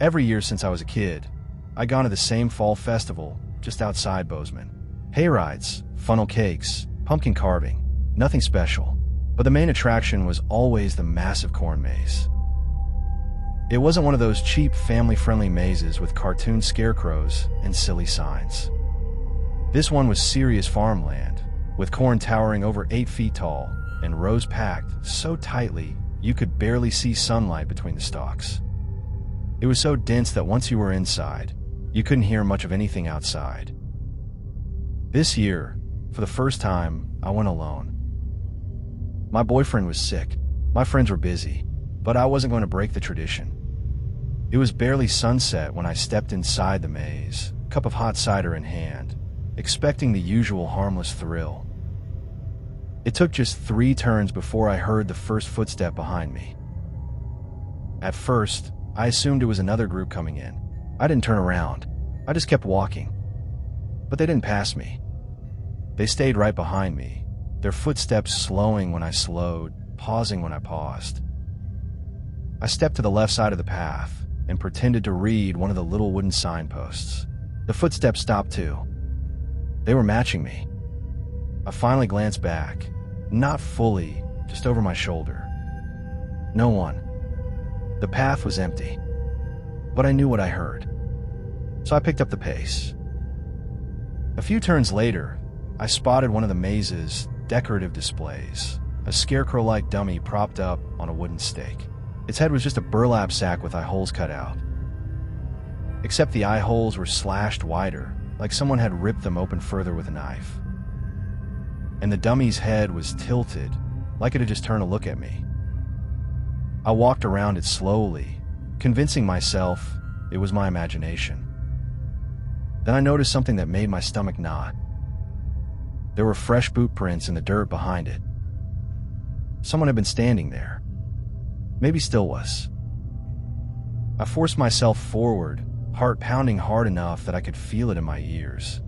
Every year since I was a kid, I'd gone to the same fall festival just outside Bozeman. Hay rides, funnel cakes, pumpkin carving, nothing special. But the main attraction was always the massive corn maze. It wasn't one of those cheap, family-friendly mazes with cartoon scarecrows and silly signs. This one was serious farmland, with corn towering over 8 feet tall and rows packed so tightly you could barely see sunlight between the stalks. It was so dense that once you were inside, you couldn't hear much of anything outside. This year, for the first time, I went alone. My boyfriend was sick, my friends were busy, but I wasn't going to break the tradition. It was barely sunset when I stepped inside the maze, cup of hot cider in hand, expecting the usual harmless thrill. It took just 3 turns before I heard the first footstep behind me. At first, I assumed it was another group coming in. I didn't turn around. I just kept walking. But they didn't pass me. They stayed right behind me, their footsteps slowing when I slowed, pausing when I paused. I stepped to the left side of the path and pretended to read one of the little wooden signposts. The footsteps stopped too. They were matching me. I finally glanced back, not fully, just over my shoulder. No one. The path was empty, but I knew what I heard. So I picked up the pace. A few turns later, I spotted one of the maze's decorative displays, a scarecrow-like dummy propped up on a wooden stake. Its head was just a burlap sack with eye holes cut out. Except the eye holes were slashed wider, like someone had ripped them open further with a knife. And the dummy's head was tilted, like it had just turned to look at me. I walked around it slowly, convincing myself it was my imagination. Then I noticed something that made my stomach knot. There were fresh boot prints in the dirt behind it. Someone had been standing there. Maybe still was. I forced myself forward, heart pounding hard enough that I could feel it in my ears.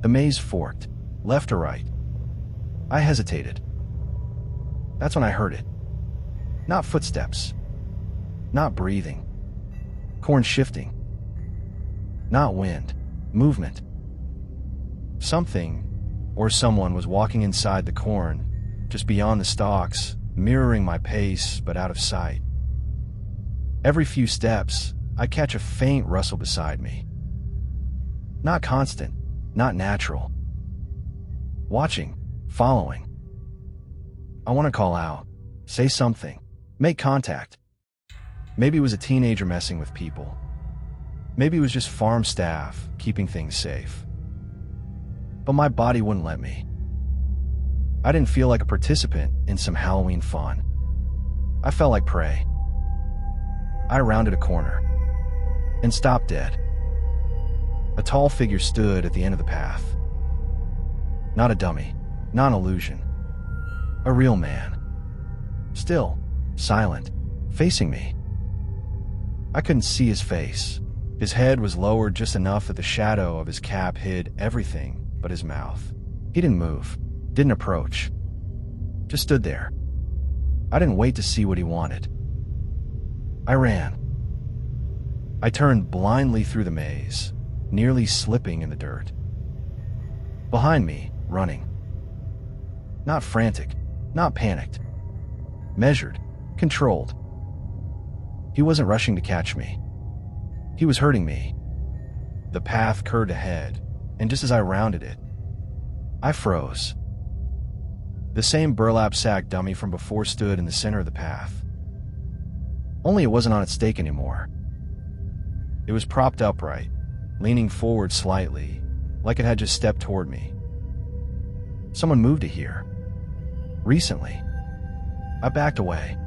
The maze forked, left or right. I hesitated. That's when I heard it. Not footsteps. Not breathing. Corn shifting. Not wind. Movement. Something, or someone, was walking inside the corn, just beyond the stalks, mirroring my pace, but out of sight. Every few steps, I'd catch a faint rustle beside me. Not constant, not natural. Watching, following. I want to call out, say something, make contact. Maybe it was a teenager messing with people. Maybe it was just farm staff keeping things safe. But my body wouldn't let me. I didn't feel like a participant in some Halloween fun. I felt like prey. I rounded a corner and stopped dead. A tall figure stood at the end of the path. Not a dummy, not an illusion. A real man. Still, silent, facing me. I couldn't see his face. His head was lowered just enough that the shadow of his cap hid everything but his mouth. He didn't move, didn't approach. Just stood there. I didn't wait to see what he wanted. I ran. I turned blindly through the maze, nearly slipping in the dirt. Behind me, running. Not frantic, not panicked. Measured, controlled. He wasn't rushing to catch me. He was hurting me. The path curved ahead, and just as I rounded it, I froze. The same burlap sack dummy from before stood in the center of the path. Only it wasn't on its stake anymore. It was propped upright, leaning forward slightly, like it had just stepped toward me. Someone moved it here. Recently. I backed away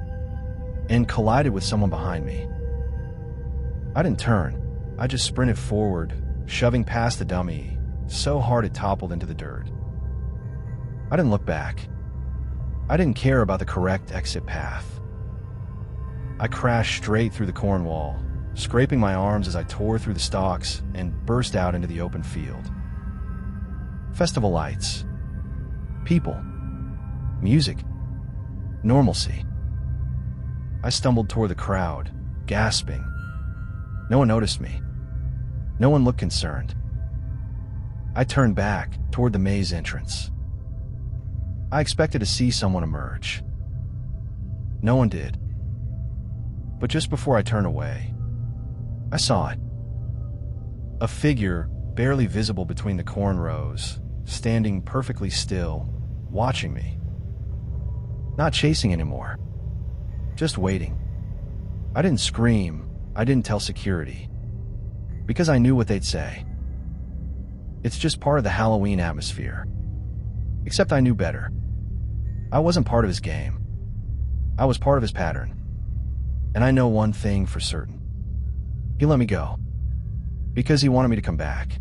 and collided with someone behind me. I didn't turn. I just sprinted forward, shoving past the dummy so hard it toppled into the dirt. I didn't look back. I didn't care about the correct exit path. I crashed straight through the corn wall, scraping my arms as I tore through the stalks and burst out into the open field. Festival lights. People. Music. Normalcy. I stumbled toward the crowd, gasping, No one noticed me. No one looked concerned. I turned back toward the maze entrance. I expected to see someone emerge. No one did. But just before I turned away, I saw it. A figure, barely visible between the corn rows, standing perfectly still, watching me. Not chasing anymore. Just waiting. I didn't scream. I didn't tell security. Because I knew what they'd say. It's just part of the Halloween atmosphere. Except I knew better. I wasn't part of his game. I was part of his pattern. And I know one thing for certain. He let me go. Because he wanted me to come back.